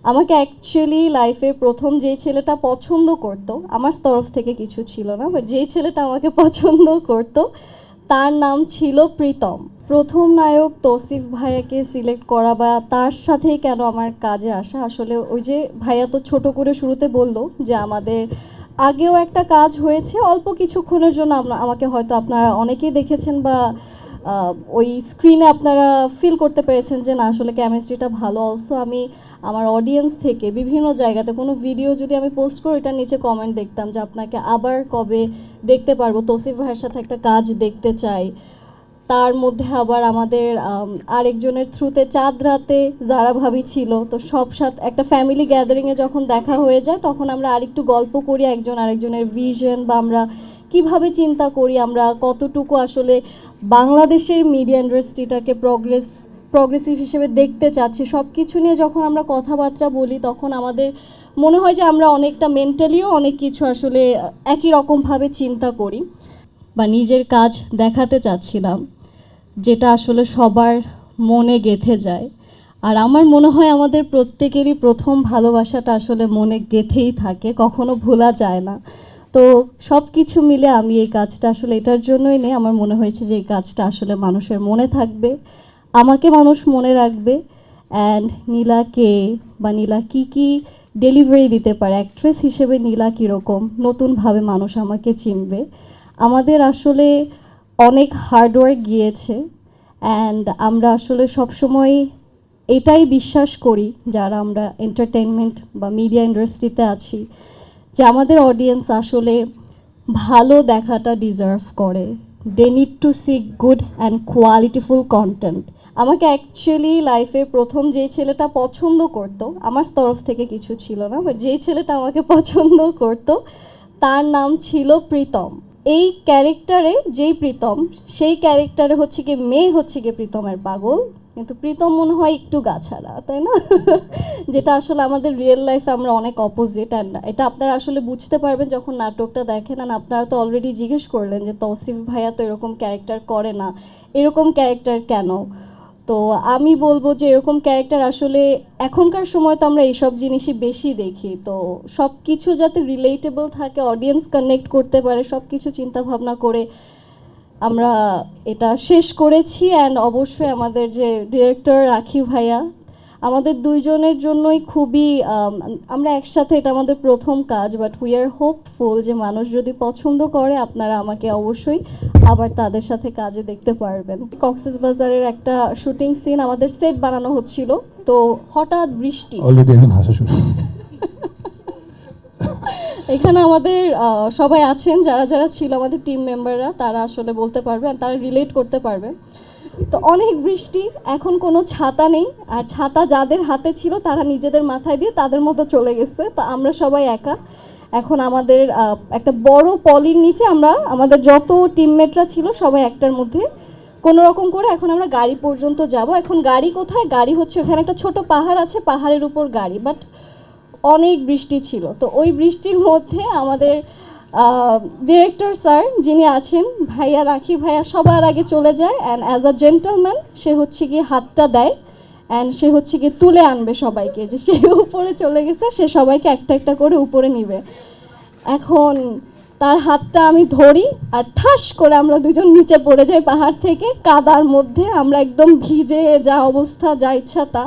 আমাকে অ্যাকচুয়ালি লাইফে প্রথম যেই ছেলেটা পছন্দ করতো, আমার তরফ থেকে কিছু ছিল না, বাট যেই ছেলেটা আমাকে পছন্দ করতো তার নাম ছিল প্রীতম। প্রথম নায়ক তৌসিফ ভাইয়াকে সিলেক্ট করা বা তার সাথেই কেন আমার কাজে আসা, আসলে ওই যে ভাইয়া তো ছোট করে শুরুতে বললো যে আমাদের আগেও একটা কাজ হয়েছে অল্প কিছুক্ষণের জন্য, আমাকে হয়তো আপনারা অনেকেই দেখেছেন বা ওই স্ক্রিনে আপনারা ফিল করতে পেরেছেন যে না আসলে কেমিস্ট্রিটা ভালো। অলসো আমি আমার অডিয়েন্স থেকে বিভিন্ন জায়গাতে কোনো ভিডিও যদি আমি পোস্ট করি ওটার নিচে কমেন্ট দেখতাম যে আপনাকে আবার কবে দেখতে পারবো, তৌসিফ ভাইয়ের সাথে একটা কাজ দেখতে চাই। তার মধ্যে আবার আমাদের আরেকজনের থ্রুতে চাঁদ রাতে যারা ভাবি ছিল, তো সব সাথে একটা ফ্যামিলি গ্যাদারিংয়ে যখন দেখা হয়ে যায় তখন আমরা আরেকটু গল্প করি একজন আরেকজনের ভিশন বা আমরা কিভাবে চিন্তা করি, আমরা কতটুকু আসলে বাংলাদেশের মিডিয়া ইন্ডাস্ট্রিটাকে প্রগ্রেসিভ হিসেবে দেখতে চাচ্ছি, সব কিছু নিয়ে যখন আমরা কথাবার্তা বলি তখন আমাদের মনে হয় যে আমরা অনেকটা মেন্টালিও অনেক কিছু আসলে একই রকমভাবে চিন্তা করি বা নিজের কাজ দেখাতে চাচ্ছিলাম, যেটা আসলে সবার মনে গেঁথে যায়। আর আমার মনে হয় আমাদের প্রত্যেকেরই প্রথম ভালোবাসাটা আসলে মনে গেঁথেই থাকে, কখনো ভোলা যায় না। তো সব কিছু মিলে আমি এই কাজটা আসলে এটার জন্যই নেই, আমার মনে হয়েছে যে এই কাজটা আসলে মানুষের মনে থাকবে, আমাকে মানুষ মনে রাখবে। অ্যান্ড নীলাকে বা নীলা কী কী ডেলিভারি দিতে পারে অ্যাক্ট্রেস হিসেবে, নীলা কীরকম নতুনভাবে মানুষ আমাকে চিনবে। আমাদের আসলে অনেক হার্ডওয়ার্ক গিয়েছে, অ্যান্ড আমরা আসলে সবসময় এটাই বিশ্বাস করি যারা আমরা এন্টারটেনমেন্ট বা মিডিয়া ইন্ডাস্ট্রিতে আছি, যে আমাদের অডিয়েন্স আসলে ভালো দেখাটা ডিজার্ভ করে। They need to see good and qualityful content. আমাকে অ্যাকচুয়ালি লাইফে প্রথম যেই ছেলেটা পছন্দ করতো, আমার তরফ থেকে কিছু ছিল না, বাট যেই ছেলেটা আমাকে পছন্দ করতো তার নাম ছিল প্রীতম। এই ক্যারেক্টারে যেই প্রীতম, সেই ক্যারেক্টারে হচ্ছে গিয়ে মেয়ে হচ্ছে গিয়ে প্রীতমের পাগল, কিন্তু প্রীতম মনে হয় একটু গাছাড়া, তাই না? যেটা আসলে আমাদের রিয়েল লাইফে আমরা অনেক অপোজিট। অ্যান্ড এটা আপনারা আসলে বুঝতে পারবেন যখন নাটকটা দেখেন। আর আপনারা তো অলরেডি জিজ্ঞেস করলেন যে তৌসিফ ভাইয়া তো এরকম ক্যারেক্টার করে না, এরকম ক্যারেক্টার কেন? তো আমি বলবো যে এরকম ক্যারেক্টার আসলে এখনকার সময় তো আমরা এইসব জিনিসই বেশি দেখি, তো সব কিছু যাতে রিলেটেবল থাকে, অডিয়েন্স কানেক্ট করতে পারে, সব কিছু চিন্তা ভাবনা করে আমরা এটা শেষ করেছি। অ্যান্ড অবশ্যই আমাদের যে ডিরেক্টর রাখি ভাইয়া, আমাদের দুইজনের জন্যই খুবই আমরা একসাথে, এটা আমাদের প্রথম কাজ, বাট উই আর হোপফুল যে মানুষ যদি পছন্দ করে আপনারা আমাকে অবশ্যই আবার তাদের সাথে কাজে দেখতে পারবেন। কক্সবাজারের একটা শুটিং সিন আমাদের সেট বানানো হচ্ছিল, তো হঠাৎ বৃষ্টি। অলরেডি এখন হাসা শুরু। এখানে আমাদের সবাই আছেন, যারা যারা ছিল আমাদের টিম মেম্বাররা তারা আসলে বলতে পারবে আর তারা রিলেট করতে পারবে। তো অনেক বৃষ্টি, এখন কোনো ছাতা নেই, আর ছাতা যাদের হাতে ছিল তারা নিজেদের মাথায় দিয়ে তাদের মতো চলে গেছে, তো আমরা সবাই একা। এখন আমাদের একটা বড় পলির নিচে আমরা আমাদের যত টিমমেটরা ছিল সবাই একটার মধ্যে কোনো রকম করে এখন আমরা গাড়ি পর্যন্ত যাব। এখন গাড়ি কোথায়? গাড়ি হচ্ছে ওখানে একটা ছোট পাহাড় আছে, পাহাড়ের উপর গাড়ি, বাট অনেক বৃষ্টি ছিল। তো ওই বৃষ্টির মধ্যে আমাদের ডিরেক্টর স্যার যিনি আছেন, ভাইয়া রাখি ভাইয়া সবার আগে চলে যায়, অ্যান্ড অ্যাজ আ জেন্টলম্যান সে হচ্ছে গিয়ে হাতটা দেয়, অ্যান্ড সে হচ্ছে গিয়ে তুলে আনবে সবাইকে, যে সে উপরে চলে গেছে, সে সবাইকে একটা একটা করে উপরে নিবে। এখন তার হাতটা আমি ধরি আর ঠাস করে আমরা দুজন নিচে পড়ে যাই পাহাড় থেকে, কাদার মধ্যে আমরা একদম ভিজে, যা অবস্থা যা ইচ্ছা তা।